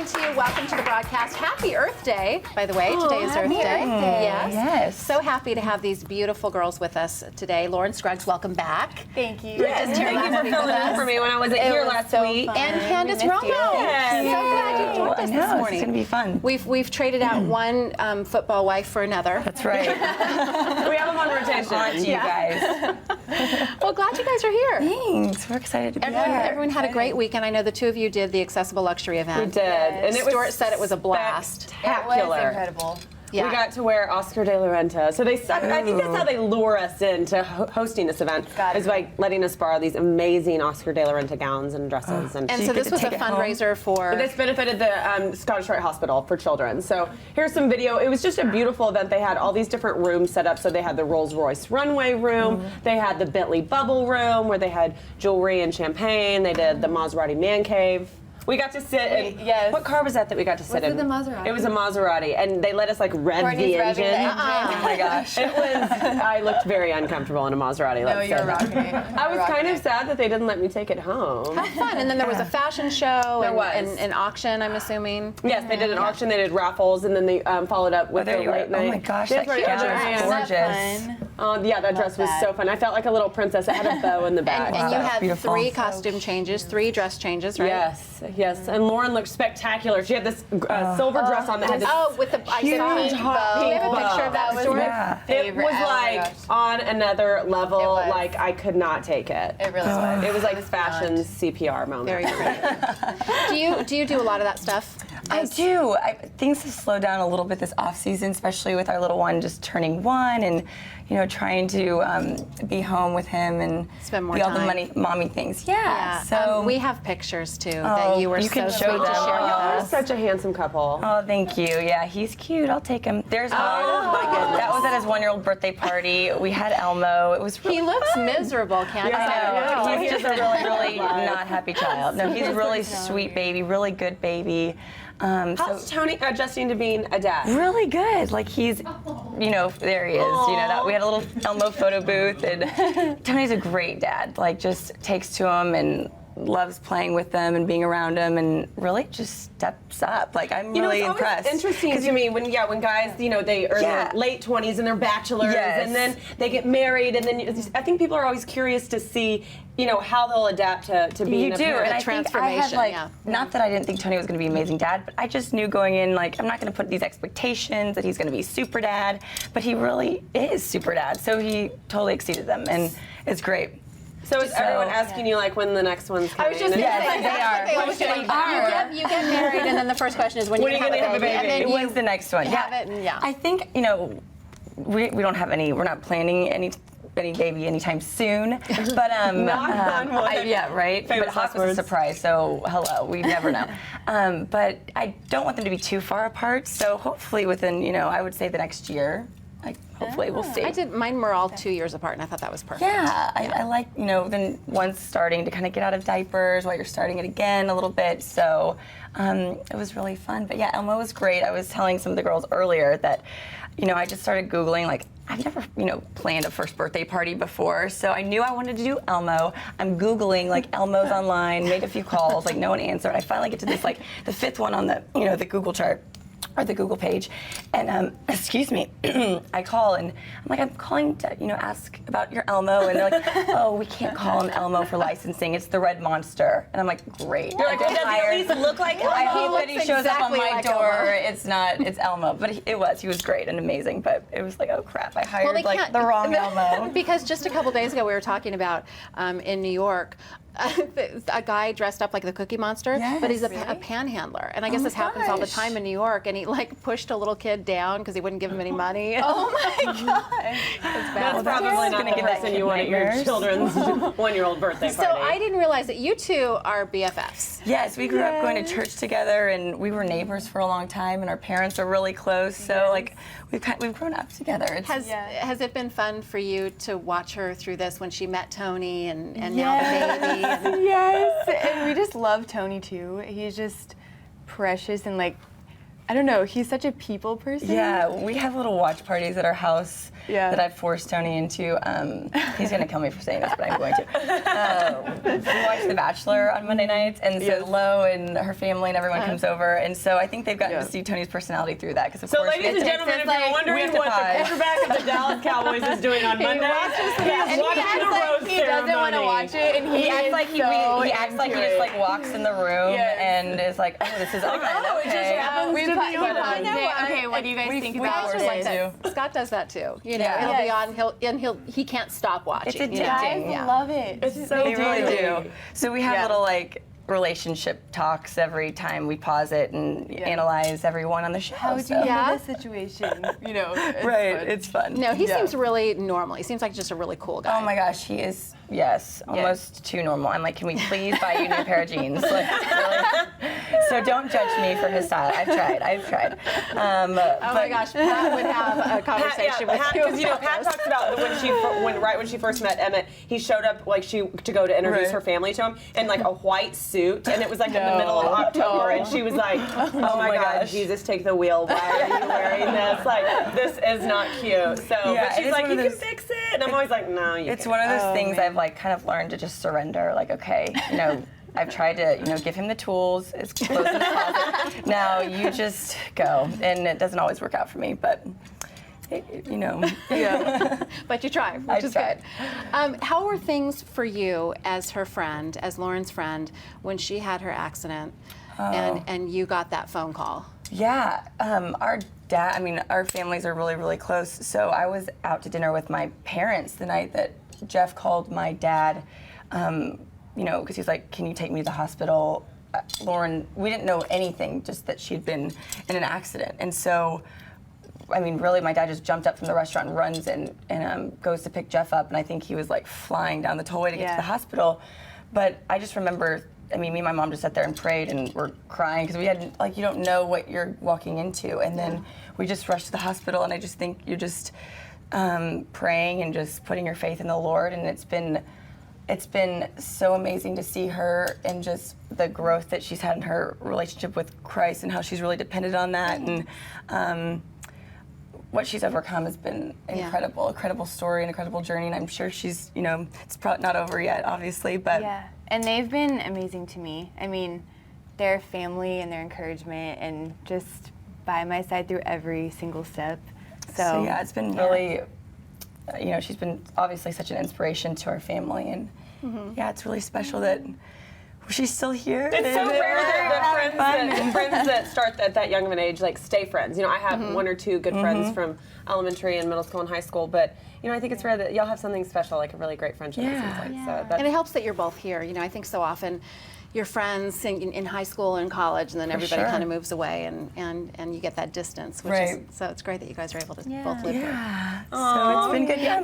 to you. Welcome to the broadcast. Happy Earth Day, by the way. Today is Earth Day. Yes. So happy to have these beautiful girls with us today. Lauren Scruggs, welcome back. Thank you. Yes, thank you for filling in for me when I wasn't here last week. Fun. And Candice Romo. Yes. So glad you joined us this morning. It's going to be fun. We've traded out one football wife for another. That's right. We have them on rotation. On to you guys. Well, glad you guys are here. Thanks. We're excited to be here. Everyone had a great weekend. I know the two of you did the Accessible Luxury event. We did. And it was Stuart said it was a blast. Spectacular. It was incredible. Yeah. We got to wear Oscar de la Renta. So I think that's how they lure us into hosting this event, is by letting us borrow these amazing Oscar de la Renta gowns and dresses. And so this was a fundraiser for... This benefited the Scottish Rite Hospital for children. So here's some video. It was just a beautiful event. They had all these different rooms set up. So they had the Rolls-Royce runway room. They had the Bentley bubble room where they had jewelry and champagne. They did the Maserati man cave. We got to sit in. Yes. What car was that we got to sit in? Was it the Maserati? It was a Maserati, and they let us like rev Courtney's the revving engine. the engine. Oh my gosh. It was. I looked very uncomfortable in a Maserati. No, you were rocking it. I was kind of sad that they didn't let me take it home. How fun. And then there was a fashion show There was. and an auction, I'm assuming. Yes, they did an auction. They did raffles, and then they followed up with there the you are. late night. Oh my gosh, That's that right, dress yeah. is gorgeous. Yeah, that dress was that. so fun. I felt like a little princess. It had a bow in the back. And you had beautiful. 3 costume changes, 3 dress changes, right? Yes. And Lauren looked spectacular. She had this silver dress on that had this with the huge pink bow. Do we have a picture of that, Stuart? Yeah. It was like on another level. It was. Like I could not take it. It really was. It was like fashion CPR moment. Very pretty. Do you do a lot of that stuff? I do. Things have slowed down a little bit this off season, especially with our little one just turning 1 and trying to be home with him and spend more be all time. the mommy things. Yeah. So we have pictures too that you were you so can sweet show to them. share with They're us. such a handsome couple. Oh, thank you. Yeah, he's cute. I'll take him. There's one. my goodness. That was at his 1-year-old birthday party. We had Elmo. It was really He looks fun. miserable, Candice. I know. He's just a really, Life. not happy child. No, he's a really sweet baby, really good baby. How's Tony adjusting to being a dad? Really good. Like he's, there he is. We had a little Elmo photo booth, and Tony's a great dad. Like just takes to him and loves playing with them and being around them, and really just steps up. Like I'm really it's impressed. Always interesting to me when guys, they are in their late 20s and they're bachelors, Yes. and then they get married, and then I think people are always curious to see, how they'll adapt to being a parent. And I transformation, think I had not that I didn't think Tony was going to be an amazing dad, but I just knew going in, like, I'm not going to put these expectations that he's going to be super dad, but he really is super dad. So he totally exceeded them, and it's great. So is everyone asking you when the next one's coming? I was just And- yes, they are. They always do. You get married, and then the first question is when When you are you have gonna have a baby? and then When's the next one? have it, and I think, we don't have any, we're not planning any baby anytime soon, but Knock on wood. yeah, right. Famous But Hawk last was a words. surprise, so hello, we never know. But I don't want them to be too far apart, so hopefully within, I would say the next year. Hopefully we'll see. I did. Mine were all 2 years apart, and I thought that was perfect. Yeah, I like, then one's starting to kind of get out of diapers while you're starting it again a little bit. So it was really fun. But yeah, Elmo was great. I was telling some of the girls earlier that, I just started Googling, I've never, planned a first birthday party before. So I knew I wanted to do Elmo. I'm Googling, Elmos online, made a few calls, no one answered. I finally get to this, the 5th one on the, the Google chart. Or the Google page, and excuse me, I call and I'm calling to ask about your Elmo, and they're like, oh, we can't call him Elmo for licensing. It's the red monster, and I'm like, great. You're like, well, does he at least look like Elmo? I hope that he shows up on exactly my like door. Elmo. It's Elmo, but he was great and amazing. But it was like, oh crap, I hired they can't- the wrong Elmo. Because just a couple days ago we were talking about in New York. A guy dressed up like the Cookie Monster, but he's a panhandler, and I guess this happens all the time in New York. And he pushed a little kid down because he wouldn't give him any money. Oh my gosh. That's probably not the person you want at your children's 1-year-old birthday party. So I didn't realize that you two are BFFs. Yes, we grew up going to church together, and we were neighbors for a long time, and our parents are really close. So we've grown up together. Has it been fun for you to watch her through this when she met Tony and now the baby? Yes, and we just love Tony too. He's just precious and I don't know, he's such a people person. Yeah, we have little watch parties at our house Yeah. that I've forced Tony into. He's gonna kill me for saying this, but I'm going to. We watch The Bachelor on Monday nights, and so Yes. Lo and her family and everyone comes over, and so I think they've gotten Yeah. to see Tony's personality through that. Because of So, course, ladies and it's- gentlemen, if like, you're wondering what the quarterback of the Dallas Cowboys is doing on Monday, he's And he watching acts the like rose he doesn't want to ceremony. watch it, and he acts like he acts like he just like walks in the room Yes. and is like, oh, this is oh, it just okay. happens We to put be you on. on it. Okay, what do you guys think we about actually Guys are this? like that. Scott does that too. You know, Yeah. it'll be Yes. on. He can't stop watching. It's you know? addicting. Guys Yeah. love it. It's so They really funny. do. So we have Yeah. little like relationship talks every time we pause it and analyze everyone on the show. How would you so. handle this situation? You know, it's Right, fun. it's fun. No, he Yeah. seems really normal. He seems like just a really cool guy. Oh my gosh, he is, yes, almost too normal. I'm like, can we please buy you a new pair of jeans? Like, really? So don't judge me for his style. I've tried. Oh my gosh, Pat would have a conversation with you. Because you know, about Pat this. talks about when she first met Emmett, he showed up like to go to introduce Right. her family to him in like a white suit, and it was like in the middle of October, and she was like, "Oh my God, gosh. Jesus, take the wheel! Why are you wearing this? Like, this is not cute." So, Yeah, but it she's is like, one "You of can those- fix it," and I'm always like, "No, you." It's can't." one of those things man. I've like kind of learned to just surrender. Like, okay, you know, I've tried to, you know, give him the tools, it's close in the closet. Now you just go, and it doesn't always work out for me, but you know. Yeah. But you try, which is try. good. How were things for you as her friend, as Lauren's friend, when she had her accident and you got that phone call? Yeah, our dad, I mean, our families are really, really close. So I was out to dinner with my parents the night that Jeff called my dad, you know, because he's like, can you take me to the hospital? Lauren, we didn't know anything, just that she'd been in an accident. And so, I mean, really, my dad just jumped up from the restaurant and runs and goes to pick Jeff up. And I think he was like flying down the tollway to get to the hospital. But I just remember, I mean, me and my mom just sat there and prayed and were crying because we hadn't, like, you don't know what you're walking into. And then we just rushed to the hospital, and I just think you're just praying and just putting your faith in the Lord. And it's been so amazing to see her and just the growth that she's had in her relationship with Christ and how she's really depended on that. And what she's overcome has been incredible, incredible story, an incredible journey. And I'm sure she's, you know, it's probably not over yet, obviously, but Yeah, and they've been amazing to me. I mean, their family and their encouragement and just by my side through every single step. so yeah, it's been really, you know, she's been obviously such an inspiration to our family. And yeah, it's really special that she's still here. It's so and rare we're having that fun. friends that start at that young of an age like stay friends. You know, I have one or two good friends from elementary and middle school and high school, but you know, I think it's rare that y'all have something special, like a really great friendship. It seems like. So And it helps that you're both here. You know, I think so often you're friends in high school and college, and then everybody sure. kind of moves away, and you get that distance. Which Right. is, so it's great that you guys are able to both live here. Yeah, so it's been good. Yeah.